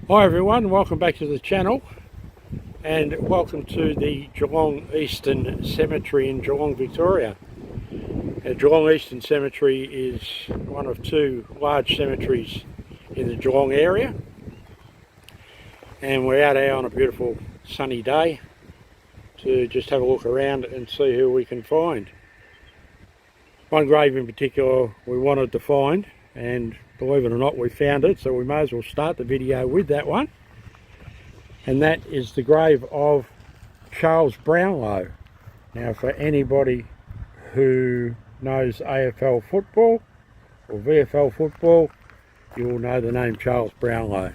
Hi everyone, welcome back to the channel and welcome to the Geelong Eastern Cemetery in Geelong, Victoria. Geelong Eastern Cemetery is one of two large cemeteries in the Geelong area, and we're out here on a beautiful sunny day to just have a look around and see who we can find. One grave in particular we wanted to find, and believe it or not we found it, so we may as well start the video with that one. And that is the grave of Charles Brownlow. Now, for anybody who knows AFL football or VFL football, you will know the name Charles Brownlow.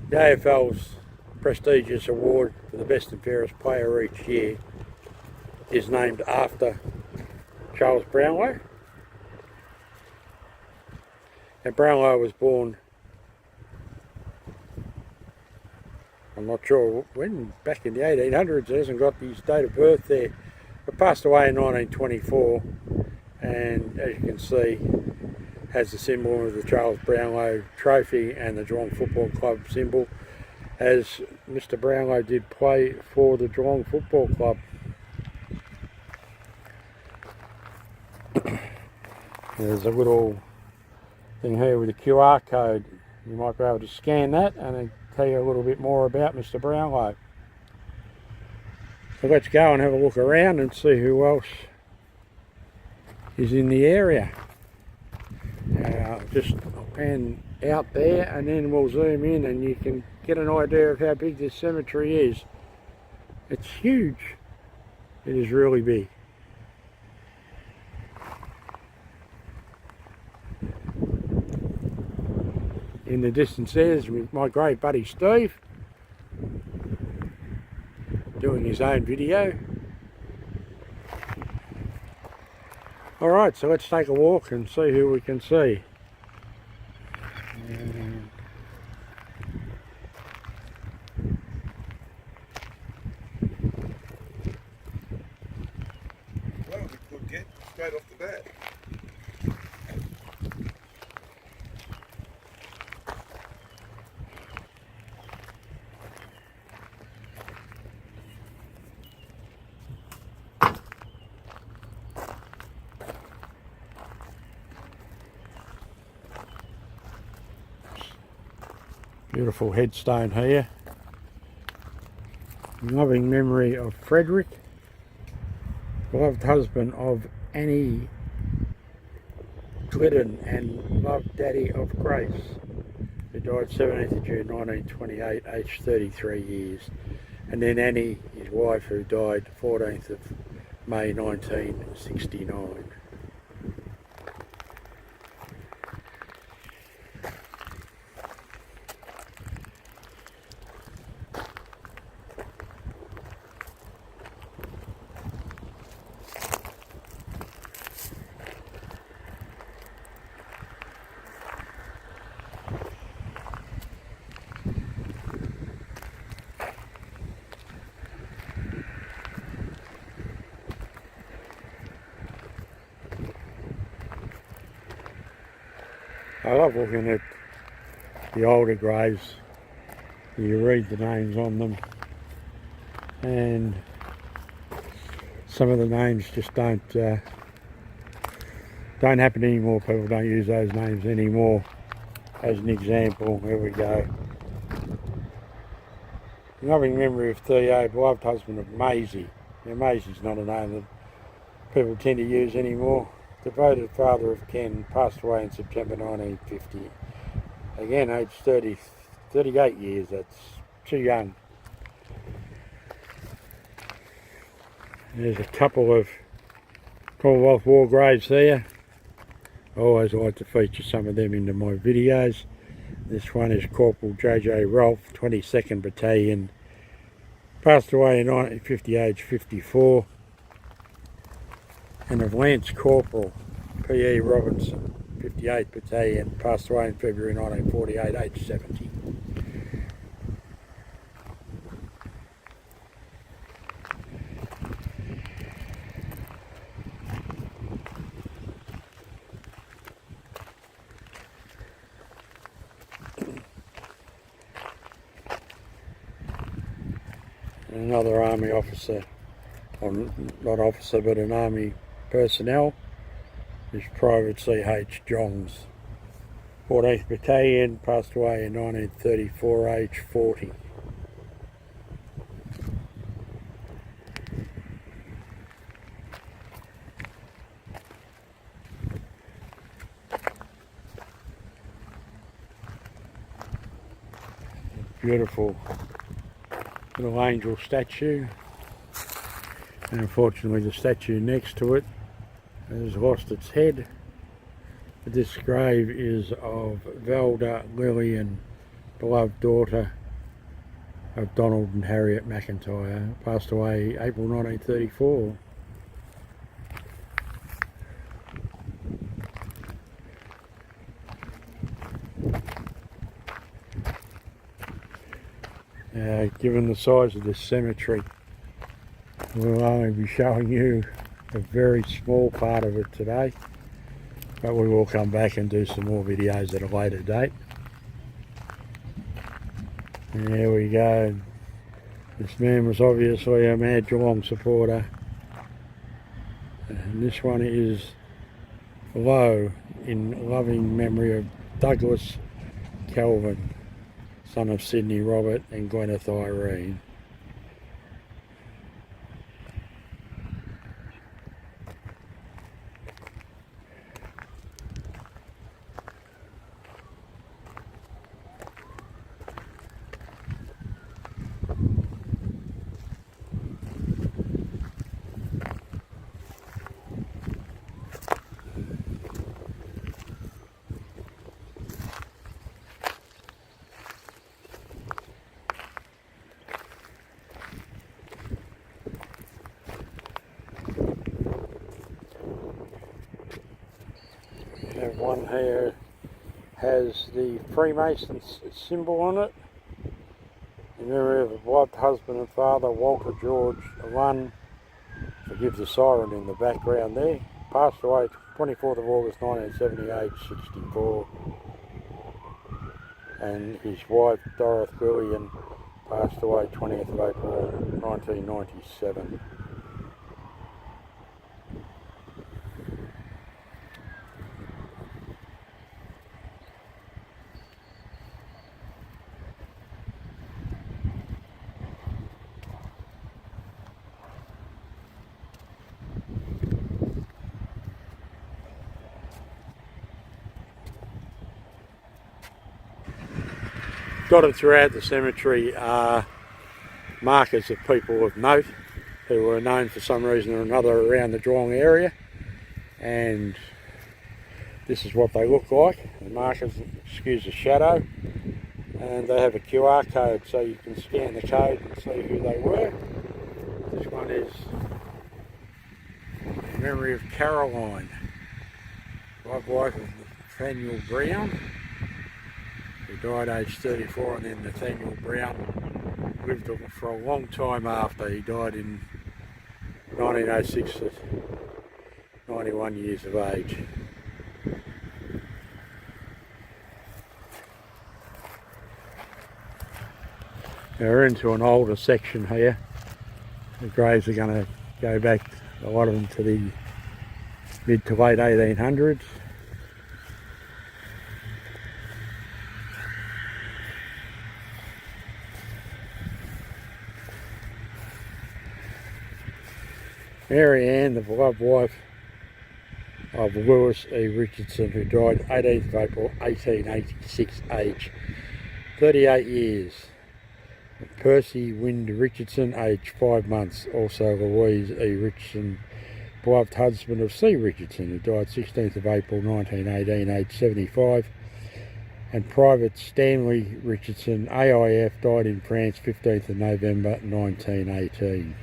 The AFL's prestigious award for the best and fairest player each year is named after Charles Brownlow. And Brownlow was born, I'm not sure when, back in the 1800s. It hasn't got his date of birth there, but passed away in 1924, and as you can see has the symbol of the Charles Brownlow trophy and the Geelong Football Club symbol, as Mr. Brownlow did play for the Geelong Football Club. There's a little thing here with a QR code. You might be able to scan that and then tell you a little bit more about Mr. Brownlow. So let's go and have a look around and see who else is in the area. I'll pan out there and then we'll zoom in and you can get an idea of how big this cemetery is. It's huge. It is really big. In the distance there's my great buddy Steve doing his own video. Alright, so let's take a walk and see who we can see. Well, we could get straight off the bat. Beautiful headstone here. In loving memory of Frederick, beloved husband of Annie Glidden and loved daddy of Grace, who died 17th of June 1928, aged 33 years. And then Annie, his wife, who died 14th of May 1969. I love looking at the older graves. You read the names on them, and some of the names just don't happen anymore. People don't use those names anymore. As an example, here we go. In loving memory of Theo, beloved husband of Maisie. Now, Maisie's not a name that people tend to use anymore. Devoted father of Ken, passed away in September 1950. Again, aged 38 years, that's too young. There's a couple of Commonwealth War graves there. I always like to feature some of them into my videos. This one is Corporal J.J. Rolfe, 22nd Battalion. Passed away in 1950, aged 54. And of Lance Corporal P.E. Robinson, 58th Battalion, passed away in February 1948, aged 70. another army officer, or not officer but an army personnel, is Private C.H. Johns, 14th Battalion, passed away in 1934, age 40. Beautiful little angel statue, and unfortunately the statue next to it has lost its head. But this grave is of Velda Lillian, beloved daughter of Donald and Harriet McIntyre, passed away April 1934. Given the size of this cemetery, we'll only be showing you a very small part of it today, but we will come back and do some more videos at a later date. And there we go. This man was obviously a mad Geelong supporter, and this one is low in loving memory of Douglas Kelvin, son of Sydney Robert and Gwyneth Irene. One here has the Freemason symbol on it, in memory of a beloved husband and father, Walter George I. Forgive the siren in the background there. Passed away 24th of August 1978, 64. And his wife, Dorothy Lillian, passed away 20th of April 1997. Dotted throughout the cemetery are markers of people of note who were known for some reason or another around the Geelong area, and this is what they look like. The markers, excuse the shadow, and they have a QR code so you can scan the code and see who they were. This one is in memory of Caroline, wife of Nathaniel Brown, who died aged 34, and then Nathaniel Brown lived for a long time after. He died in 1906 at 91 years of age. Now we're into an older section here. The graves are going to go back, a lot of them, to the mid to late 1800s. Mary Ann, the beloved wife of Lewis E. Richardson, who died 18th of April 1886, age 38 years. Percy Wynd Richardson, age 5 months. Also Louise E. Richardson, beloved husband of C. Richardson, who died 16th of April 1918, age 75. And Private Stanley Richardson, AIF, died in France 15th of November 1918.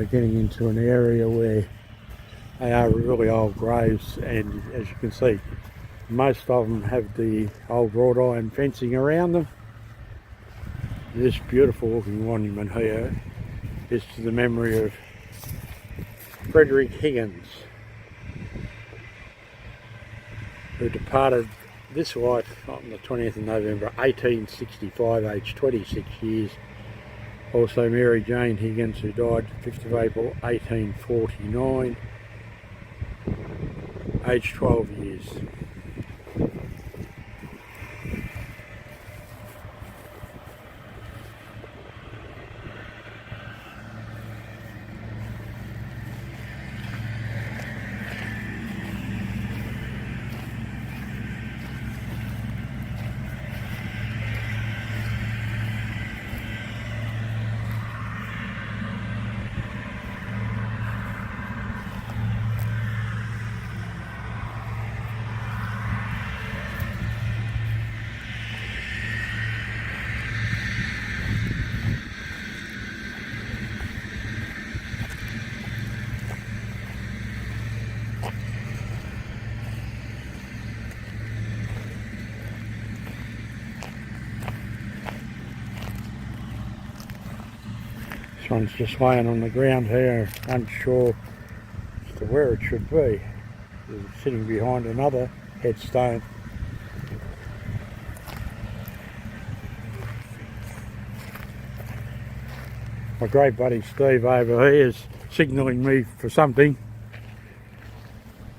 getting into an area where they are really old graves, and as you can see, most of them have the old wrought iron fencing around them. This beautiful looking monument here is to the memory of Frederick Higgins, who departed this life on the 20th of November 1865, aged 26 years. Also Mary Jane Higgins, who died 5th of April 1849, aged 12 years. This one's just laying on the ground here, unsure as to where it should be. It's sitting behind another headstone. My great buddy Steve over here is signalling me for something.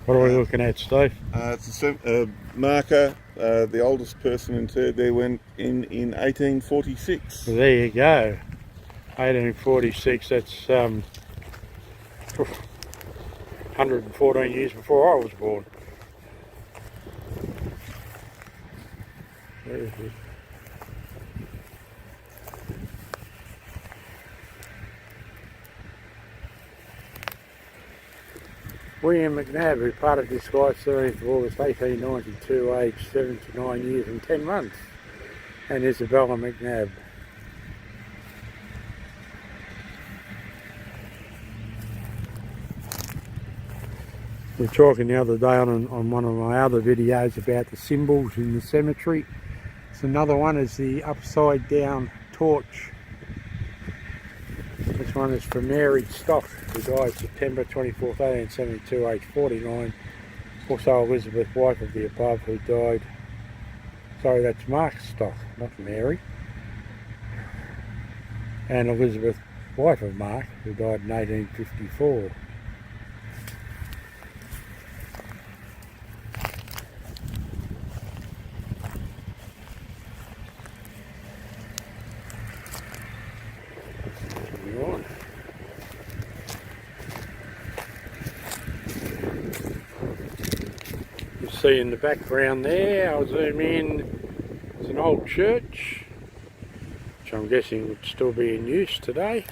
What are we looking at, Steve? It's a marker. The oldest person interred there went in 1846. Well, there you go. 1846, that's 114 years before I was born. Where is it? William McNabb, who parted this life 13th of August 1892, aged 79 years and 10 months, and Isabella McNabb. We were talking the other day on one of my other videos about the symbols in the cemetery. So another one is the upside down torch. This one is for Mary Stock, who died September 24th, 1872, aged 49. Also Elizabeth, wife of the above, who died, sorry, that's Mark Stock, not Mary. And Elizabeth, wife of Mark, who died in 1854. See in the background there, I'll zoom in, it's an old church, which I'm guessing would still be in use today.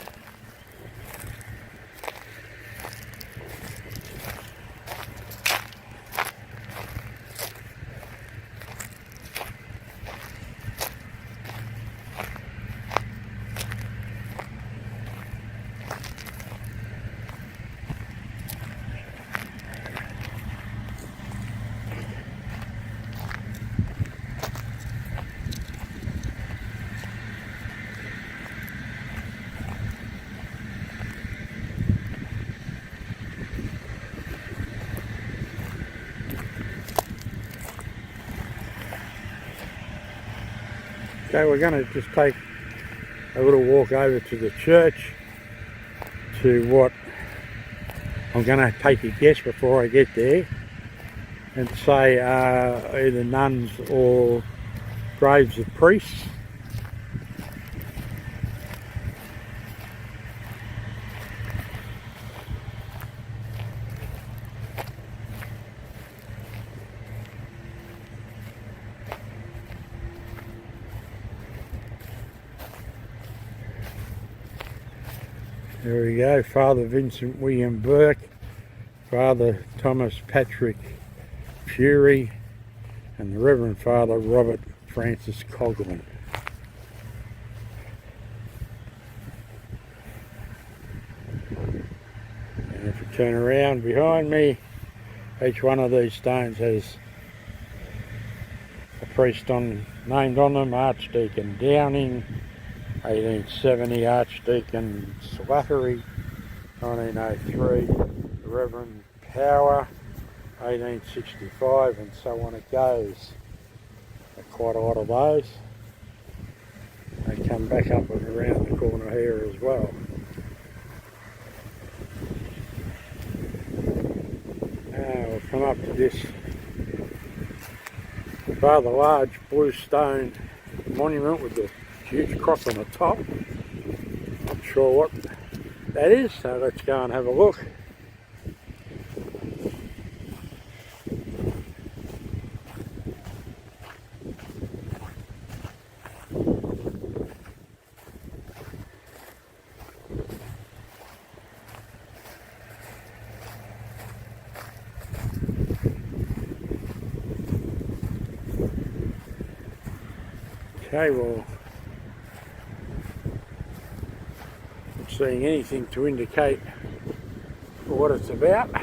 Okay, we're going to just take a little walk over to the church, to what I'm going to take a guess before I get there, and say either nuns or graves of priests. There we go, Father Vincent William Burke, Father Thomas Patrick Fury, and the Reverend Father Robert Francis Coughlin. If you turn around behind me, each one of these stones has a priest named on them: Archdeacon Downing, 1870, Archdeacon Slattery, 1903, the Reverend Power, 1865, and so on it goes. Quite a lot of those. They come back up and around the corner here as well. Now we'll come up to this rather large blue stone monument with a huge cross on the top. Not sure what that is, so let's go and have a look. Okay, well, not seeing anything to indicate what it's about.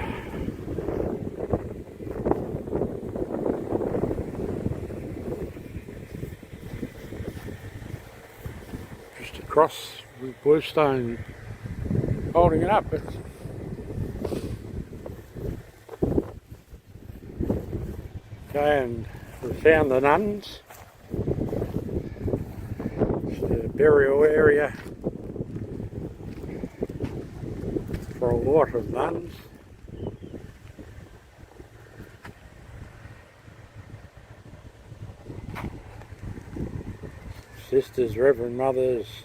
Just a cross with blue stone holding it up. Okay, and we found the nuns. Burial area for a lot of nuns. Sisters, Reverend Mothers.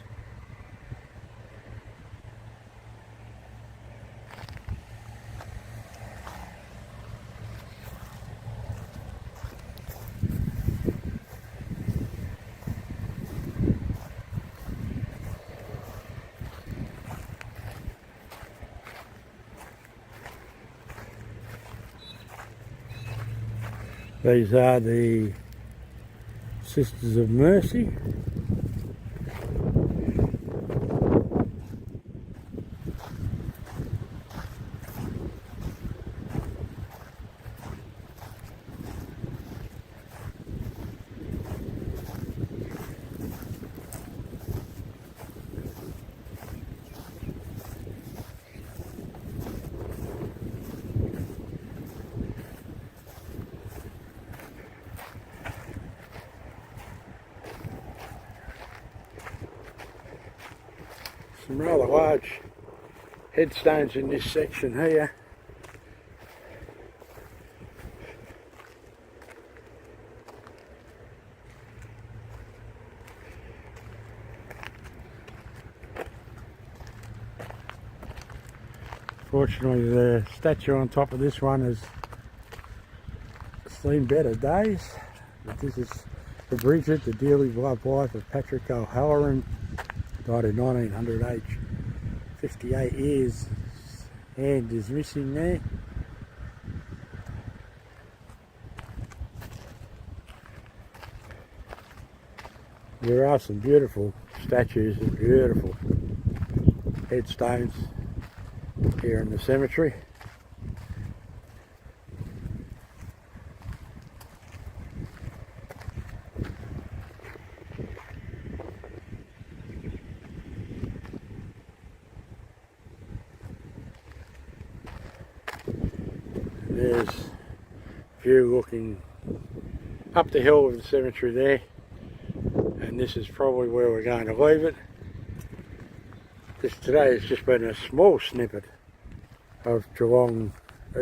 These are the Sisters of Mercy. Some rather large headstones in this section here. Fortunately, the statue on top of this one has seen better days. But this is for Bridget, the dearly loved wife of Patrick O'Halloran. Died in 1900, age 58 years. Hand is missing there. There are some beautiful statues and beautiful headstones here in the cemetery. There's a view looking up the hill of the cemetery there, and this is probably where we're going to leave it. This today has just been a small snippet of Geelong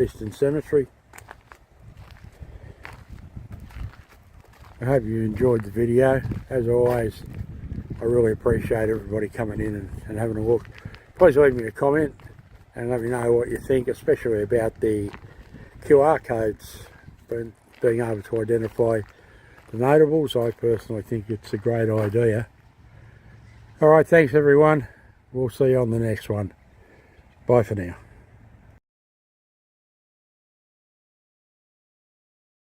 Eastern Cemetery. I hope you enjoyed the video. As always, I really appreciate everybody coming in and having a look. Please leave me a comment and let me know what you think, especially about the QR codes, being able to identify the notables. I personally think it's a great idea. Alright, thanks everyone. We'll see you on the next one. Bye for now.